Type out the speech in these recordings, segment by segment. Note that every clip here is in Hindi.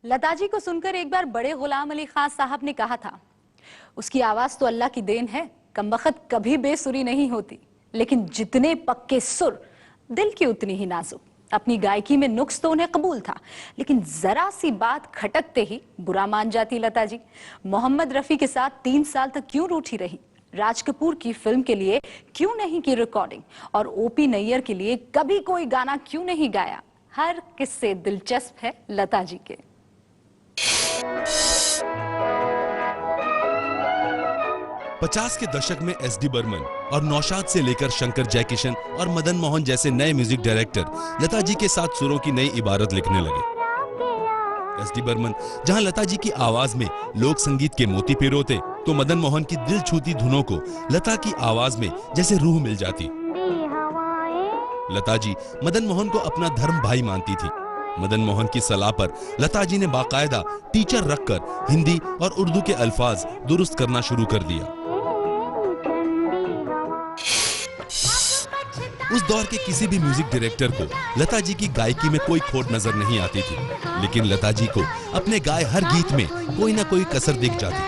लता जी को सुनकर एक बार बड़े गुलाम अली खान साहब ने कहा था, उसकी आवाज तो अल्लाह की देन है, कमबख्त कभी बेसुरी नहीं होती, लेकिन जितने पक्के सुर दिल की उतनी ही नाजुक। अपनी गायकी में नुक्स तो उन्हें कबूल था, लेकिन जरा सी बात खटकते ही बुरा मान जाती लता जी। मोहम्मद रफी के साथ 3 साल तक क्यों रूठी रही, राज कपूर की फिल्म के लिए क्यों नहीं की रिकॉर्डिंग, और ओपी नैयर के लिए कभी कोई गाना क्यों नहीं गाया। हर किस्से दिलचस्प है लता जी के। पचास के दशक में एस.डी. बर्मन और नौशाद से लेकर शंकर जयकिशन और मदन मोहन जैसे नए म्यूजिक डायरेक्टर लता जी के साथ सुरों की नई इबारत लिखने लगे। एस.डी. बर्मन जहां लता जी की आवाज में लोक संगीत के मोती पिरोते, तो मदन मोहन की दिल छूती धुनों को लता की आवाज में जैसे रूह मिल जाती। लता जी मदन मोहन को अपना धर्म भाई मानती थी। मदन मोहन की सलाह पर लता जी ने बाकायदा टीचर रखकर हिंदी और उर्दू के अल्फाज दुरुस्त करना शुरू कर दिया। उस दौर के किसी भी म्यूजिक डायरेक्टर को लता जी की गायकी में कोई खोट नजर नहीं आती थी, लेकिन लता जी को अपने गाए हर गीत में कोई ना कोई कसर दिख जाती।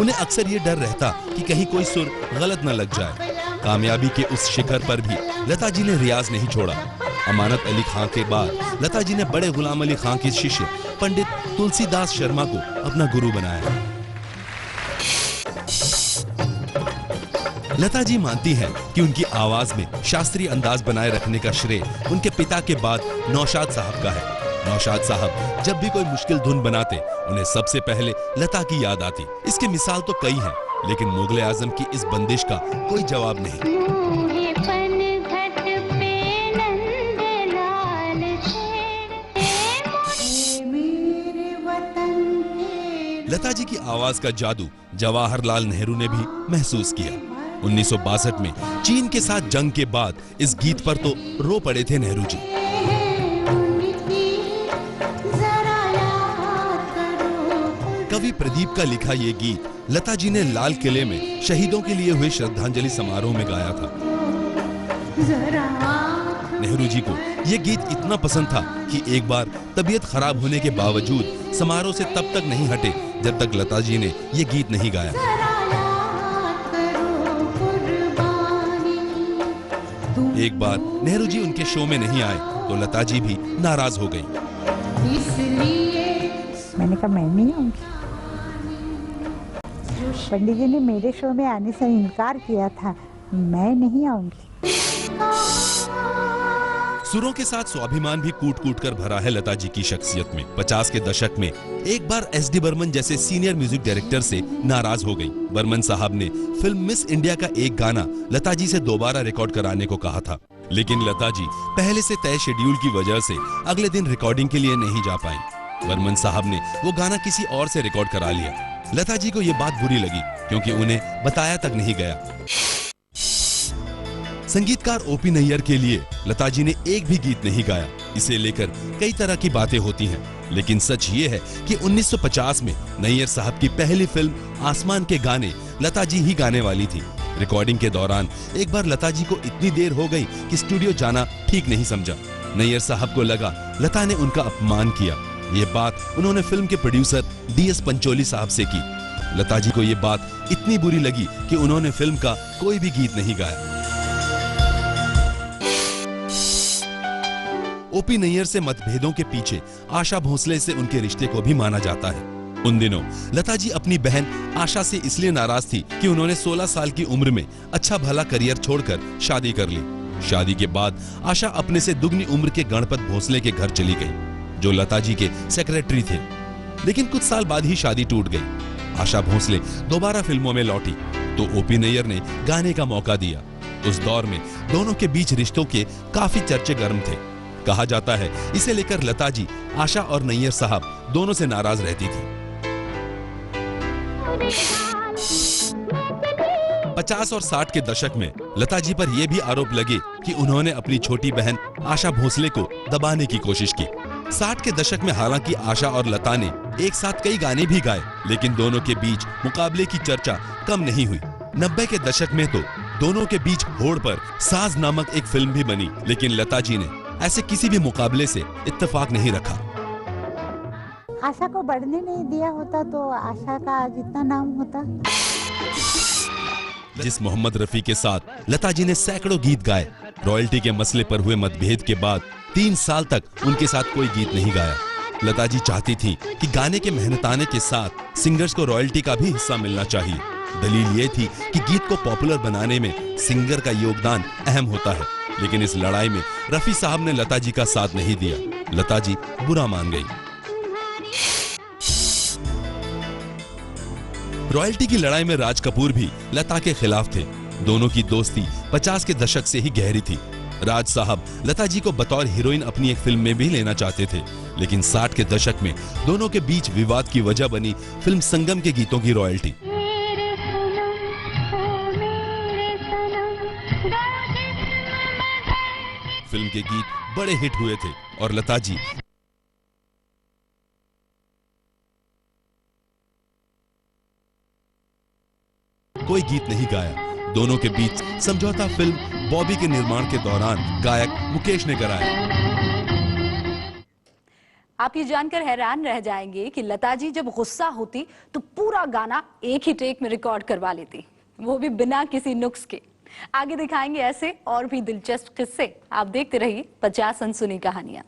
उन्हें अक्सर ये डर रहता कि कहीं कोई सुर गलत न लग जाए। कामयाबी के उस शिखर पर भी लता जी ने रियाज नहीं छोड़ा। अमानत अली खां के बाद लता जी ने बड़े गुलाम अली खां के शिष्य पंडित तुलसीदास शर्मा को अपना गुरु बनाया। लता जी मानती हैं कि उनकी आवाज में शास्त्रीय अंदाज बनाए रखने का श्रेय उनके पिता के बाद नौशाद साहब का है। नौशाद साहब जब भी कोई मुश्किल धुन बनाते, उन्हें सबसे पहले लता की याद आती। इसके मिसाल तो कई हैं, लेकिन मुगल आजम की इस बंदिश का कोई जवाब नहीं। लता जी की आवाज का जादू जवाहरलाल नेहरू ने भी महसूस किया। 1962 में चीन के साथ जंग के बाद इस गीत पर तो रो पड़े थे नेहरू जी। कवि प्रदीप का लिखा ये गीत लता जी ने लाल किले में शहीदों के लिए हुए श्रद्धांजलि समारोह में गाया था। नेहरू जी को ये गीत इतना पसंद था कि एक बार तबीयत खराब होने के बावजूद समारोह से तब तक नहीं हटे जब तक लता जी ने ये गीत नहीं गाया। एक बार नेहरू जी उनके शो में नहीं आए तो लता जी भी नाराज हो गई। मैंने कहा मैं नहीं आऊंगी। पंडित जी ने मेरे शो में आने से इनकार किया था, मैं नहीं आऊंगी। सुरों के साथ स्वाभिमान भी कूट कूट कर भरा है लता जी की शख्सियत में। 50 के दशक में एक बार एस.डी. बर्मन जैसे सीनियर म्यूजिक डायरेक्टर से नाराज हो गई। बर्मन साहब ने फिल्म मिस इंडिया का एक गाना लता जी से दोबारा रिकॉर्ड कराने को कहा था, लेकिन लता जी पहले से तय शेड्यूल की वजह से अगले दिन रिकॉर्डिंग के लिए नहीं जा पाई। बर्मन साहब ने वो गाना किसी और से रिकॉर्ड करा लिया। लता जी को ये बात बुरी लगी, क्योंकि उन्हें बताया तक नहीं गया। संगीतकार ओपी नैयर के लिए लता जी ने एक भी गीत नहीं गाया। इसे लेकर कई तरह की बातें होती हैं, लेकिन सच ये है कि 1950 में नैयर साहब की पहली फिल्म आसमान के गाने लता जी ही गाने वाली थी। रिकॉर्डिंग के दौरान एक बार लता जी को इतनी देर हो गई कि स्टूडियो जाना ठीक नहीं समझा। नैयर साहब को लगा लता ने उनका अपमान किया। ये बात उन्होंने फिल्म के प्रोड्यूसर डी.एस. पंचोली साहब से की। लता जी को ये बात इतनी बुरी लगी कि उन्होंने फिल्म का कोई भी गीत नहीं गाया। ओपी नैयर से मतभेदों के पीछे आशा भोसले से उनके रिश्ते को भी माना जाता है। उन दिनों लता जी अपनी बहन आशा से इसलिए नाराज थी कि उन्होंने 16 साल की उम्र में अच्छा भला करियर छोड़कर शादी कर ली। शादी के बाद आशा अपने से दुगनी उम्र के गणपत भोसले के घर चली गई, जो लता जी के सेक्रेटरी थे। लेकिन कुछ साल बाद ही शादी टूट गई। आशा भोसले दोबारा फिल्मों में लौटी तो ओपी नैयर ने गाने का मौका दिया। उस दौर में दोनों के बीच रिश्तों के काफी चर्चे गर्म थे। कहा जाता है इसे लेकर लता जी आशा और नैयर साहब दोनों से नाराज रहती थी। 50 और 60 के दशक में लता जी पर यह भी आरोप लगे कि उन्होंने अपनी छोटी बहन आशा भोसले को दबाने की कोशिश की। 60 के दशक में हालांकि आशा और लता ने एक साथ कई गाने भी गाए, लेकिन दोनों के बीच मुकाबले की चर्चा कम नहीं हुई। 90 के दशक में तो दोनों के बीच होड़ पर साज नामक एक फिल्म भी बनी, लेकिन लता जी ने ऐसे किसी भी मुकाबले से इत्तेफाक नहीं रखा। आशा को बढ़ने नहीं दिया होता तो आशा का आज इतना नाम होता। जिस मोहम्मद रफी के साथ लता जी ने सैकड़ों गीत गाए, रॉयल्टी के मसले पर हुए मतभेद के बाद 3 साल तक उनके साथ कोई गीत नहीं गाया। लता जी चाहती थी कि गाने के मेहनताने के साथ सिंगर्स को रॉयल्टी का भी हिस्सा मिलना चाहिए। दलील ये थी कि गीत को पॉपुलर बनाने में सिंगर का योगदान अहम होता है, लेकिन इस लड़ाई में रफी साहब ने लता जी का साथ नहीं दिया। लता जी बुरा मान गई। रॉयल्टी की लड़ाई में राज कपूर भी लता के खिलाफ थे। दोनों की दोस्ती 50 के दशक से ही गहरी थी। राज साहब लता जी को बतौर हीरोइन अपनी एक फिल्म में भी लेना चाहते थे, लेकिन 60 के दशक में दोनों के बीच विवाद की वजह बनी फिल्म संगम के गीतों की रॉयल्टी। फिल्म के गीत बड़े हिट हुए थे और लता जी कोई गीत नहीं गाया। दोनों के बीच समझौता फिल्म बॉबी के निर्माण के दौरान गायक मुकेश ने कराया। आप ये जानकर हैरान रह जाएंगे कि लता जी जब गुस्सा होती तो पूरा गाना एक ही टेक में रिकॉर्ड करवा लेती, वो भी बिना किसी नुक्स के। आगे दिखाएंगे ऐसे और भी दिलचस्प किस्से। आप देखते रहिए 50 अनसुनी कहानियां।